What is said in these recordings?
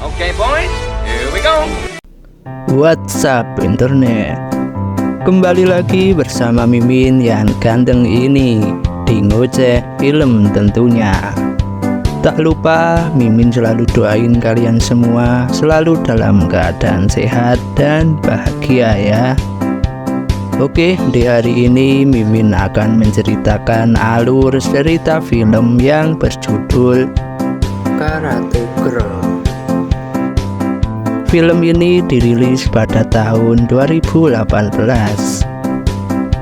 Okay, boys, here we go. What's up internet? Kembali lagi bersama Mimin yang ganteng ini di ngoceh film tentunya. Tak lupa Mimin selalu doain kalian semua selalu dalam keadaan sehat dan bahagia ya. Oke, di hari ini Mimin akan menceritakan alur cerita film yang berjudul Karate Girl. Film ini dirilis pada tahun 2018.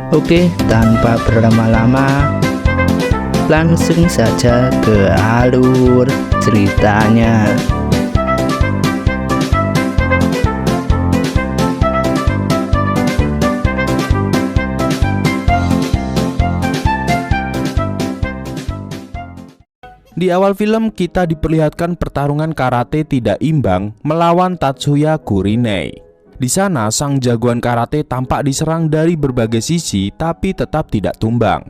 Oke, tanpa berlama-lama, langsung saja ke alur ceritanya. Di awal film kita diperlihatkan pertarungan karate tidak imbang melawan Tatsuya Kurinei. Di sana sang jagoan karate tampak diserang dari berbagai sisi tapi tetap tidak tumbang.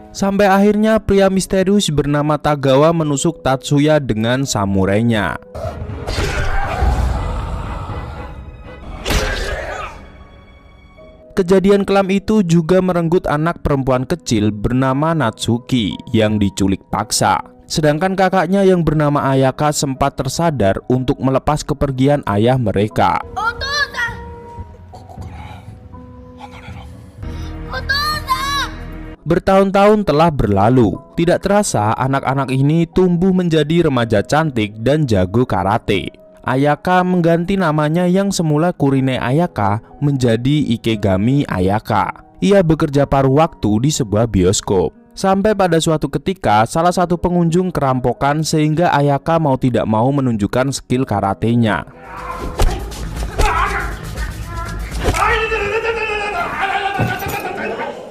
Sampai akhirnya pria misterius bernama Tagawa menusuk Tatsuya dengan samurainya. Kejadian kelam itu juga merenggut anak perempuan kecil bernama Natsuki yang diculik paksa. Sedangkan kakaknya yang bernama Ayaka sempat tersadar untuk melepas kepergian ayah mereka. Bertahun-tahun telah berlalu. Tidak terasa anak-anak ini tumbuh menjadi remaja cantik dan jago karate. Ayaka mengganti namanya yang semula Kurinei Ayaka menjadi Ikegami Ayaka. Ia bekerja paruh waktu di sebuah bioskop. Sampai pada suatu ketika salah satu pengunjung kerampokan sehingga Ayaka mau tidak mau menunjukkan skill karatenya.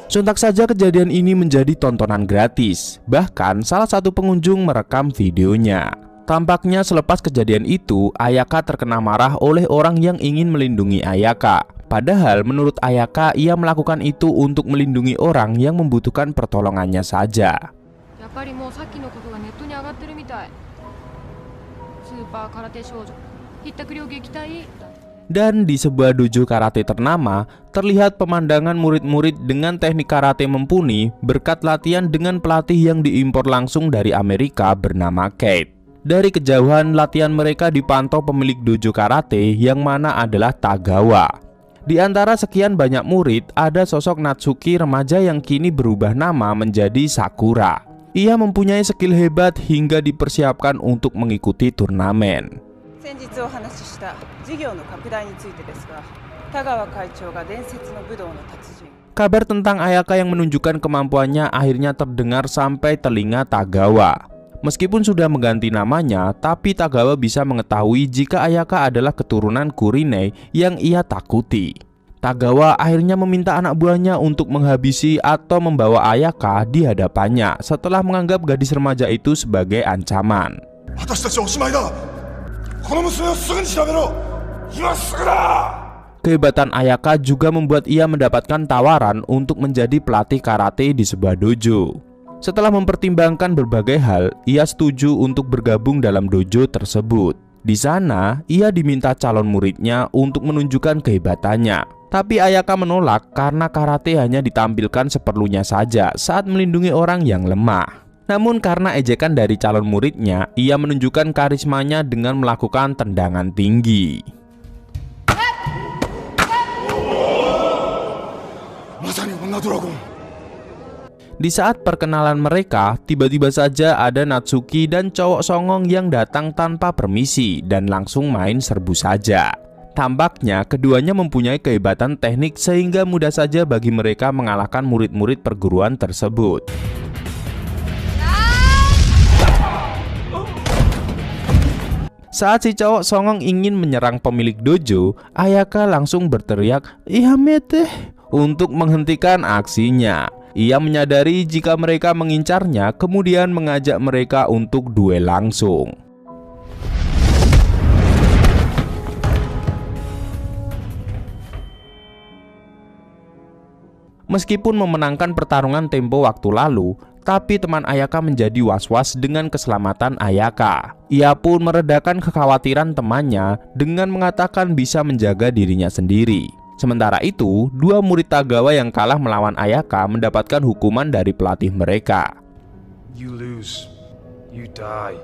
Sontak saja kejadian ini menjadi tontonan gratis. Bahkan salah satu pengunjung merekam videonya. Tampaknya selepas kejadian itu, Ayaka terkena marah oleh orang yang ingin melindungi Ayaka. Padahal menurut Ayaka, ia melakukan itu untuk melindungi orang yang membutuhkan pertolongannya saja. Dan di sebuah dojo karate ternama, terlihat pemandangan murid-murid dengan teknik karate mumpuni berkat latihan dengan pelatih yang diimpor langsung dari Amerika bernama Kate. Dari kejauhan latihan mereka dipantau pemilik dojo karate yang mana adalah Tagawa. Di antara sekian banyak murid ada sosok Natsuki remaja yang kini berubah nama menjadi Sakura. Ia mempunyai skill hebat hingga dipersiapkan untuk mengikuti turnamen. Kabar tentang Ayaka yang menunjukkan kemampuannya akhirnya terdengar sampai telinga Tagawa. Meskipun sudah mengganti namanya, tapi Tagawa bisa mengetahui jika Ayaka adalah keturunan Kurinei yang ia takuti. Tagawa akhirnya meminta anak buahnya untuk menghabisi atau membawa Ayaka di hadapannya setelah menganggap gadis remaja itu sebagai ancaman. Kehebatan Ayaka juga membuat ia mendapatkan tawaran untuk menjadi pelatih karate di sebuah dojo. Setelah mempertimbangkan berbagai hal, ia setuju untuk bergabung dalam dojo tersebut. Di sana, ia diminta calon muridnya untuk menunjukkan kehebatannya. Tapi Ayaka menolak karena karate hanya ditampilkan seperlunya saja saat melindungi orang yang lemah. Namun karena ejekan dari calon muridnya, ia menunjukkan karismanya dengan melakukan tendangan tinggi. Di saat perkenalan mereka, tiba-tiba saja ada Natsuki dan cowok songong yang datang tanpa permisi dan langsung main serbu saja. Tampaknya keduanya mempunyai kehebatan teknik sehingga mudah saja bagi mereka mengalahkan murid-murid perguruan tersebut. Saat si cowok songong ingin menyerang pemilik dojo, Ayaka langsung berteriak, "Yamete!" untuk menghentikan aksinya. Ia menyadari jika mereka mengincarnya, kemudian mengajak mereka untuk duel langsung. Meskipun memenangkan pertarungan tempo waktu lalu, Tetapi teman Ayaka menjadi was-was dengan keselamatan Ayaka. Ia pun meredakan kekhawatiran temannya dengan mengatakan bisa menjaga dirinya sendiri. Sementara itu, dua murid Tagawa yang kalah melawan Ayaka mendapatkan hukuman dari pelatih mereka. You lose. You die.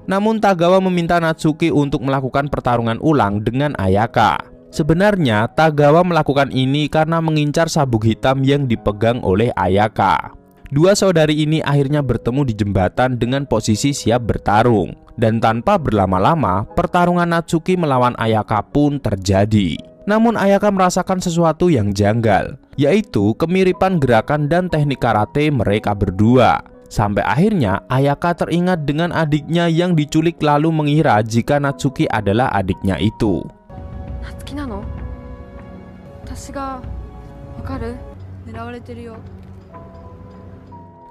Namun Tagawa meminta Natsuki untuk melakukan pertarungan ulang dengan Ayaka. Sebenarnya Tagawa melakukan ini karena mengincar sabuk hitam yang dipegang oleh Ayaka. Dua saudari ini akhirnya bertemu di jembatan dengan posisi siap bertarung. Dan tanpa berlama-lama, pertarungan Natsuki melawan Ayaka pun terjadi. Namun Ayaka merasakan sesuatu yang janggal, yaitu kemiripan gerakan dan teknik karate mereka berdua. Sampai akhirnya Ayaka teringat dengan adiknya yang diculik lalu mengira jika Natsuki adalah adiknya itu. Natsuki nano? Watashi ga wakaru? Nerawareteru yo.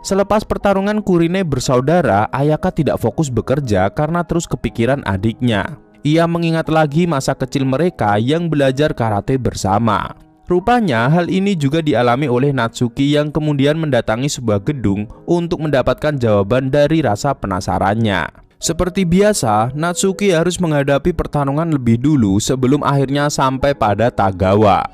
Selepas pertarungan Kurine bersaudara, Ayaka tidak fokus bekerja karena terus kepikiran adiknya. Ia mengingat lagi masa kecil mereka yang belajar karate bersama. Rupanya hal ini juga dialami oleh Natsuki yang kemudian mendatangi sebuah gedung untuk mendapatkan jawaban dari rasa penasarannya. Seperti biasa, Natsuki harus menghadapi pertarungan lebih dulu sebelum akhirnya sampai pada Tagawa.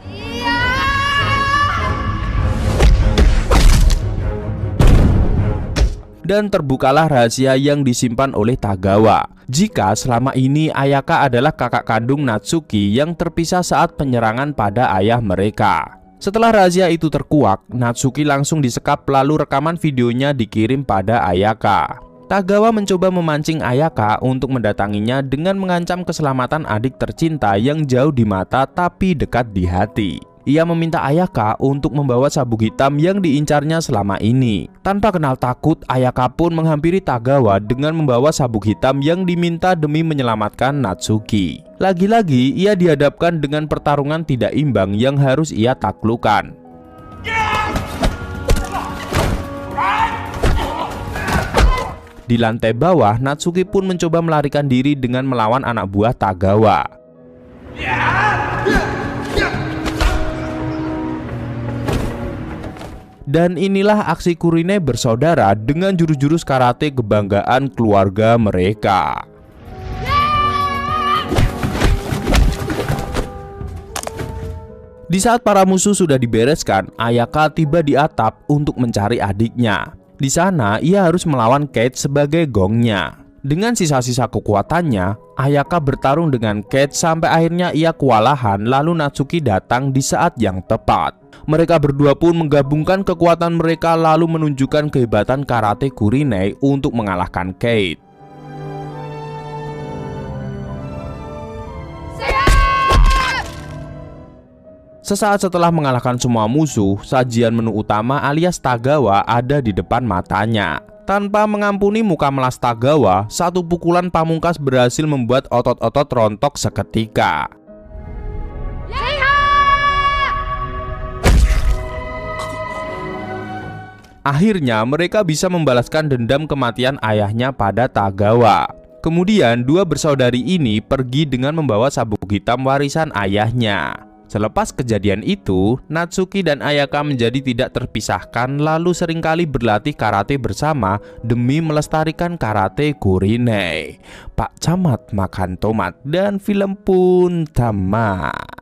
Dan terbukalah rahasia yang disimpan oleh Tagawa. Jika selama ini Ayaka adalah kakak kandung Natsuki yang terpisah saat penyerangan pada ayah mereka. Setelah rahasia itu terkuak, Natsuki langsung disekap lalu rekaman videonya dikirim pada Ayaka. Tagawa mencoba memancing Ayaka untuk mendatanginya dengan mengancam keselamatan adik tercinta yang jauh di mata tapi dekat di hati. Ia meminta Ayaka untuk membawa sabuk hitam yang diincarnya selama ini. Tanpa kenal takut, Ayaka pun menghampiri Tagawa dengan membawa sabuk hitam yang diminta demi menyelamatkan Natsuki. Lagi-lagi, ia dihadapkan dengan pertarungan tidak imbang yang harus ia taklukkan. Di lantai bawah, Natsuki pun mencoba melarikan diri dengan melawan anak buah Tagawa. Dan inilah aksi Kurine bersaudara dengan jurus-jurus karate kebanggaan keluarga mereka. Di saat para musuh sudah dibereskan, Ayaka tiba di atap untuk mencari adiknya. Di sana, ia harus melawan Kate sebagai gongnya. Dengan sisa-sisa kekuatannya, Ayaka bertarung dengan Kate sampai akhirnya ia kewalahan lalu Natsuki datang di saat yang tepat. Mereka berdua pun menggabungkan kekuatan mereka lalu menunjukkan kehebatan karate Kurine untuk mengalahkan Kate. Sesaat setelah mengalahkan semua musuh, sajian menu utama alias Tagawa ada di depan matanya. Tanpa mengampuni muka melas Tagawa, satu pukulan pamungkas berhasil membuat otot-otot rontok seketika. Akhirnya mereka bisa membalaskan dendam kematian ayahnya pada Tagawa. Kemudian dua bersaudari ini pergi dengan membawa sabuk hitam warisan ayahnya. Selepas kejadian itu, Natsuki dan Ayaka menjadi tidak terpisahkan lalu seringkali berlatih karate bersama demi melestarikan karate Kurine. Pak Camat makan tomat dan film pun tamat.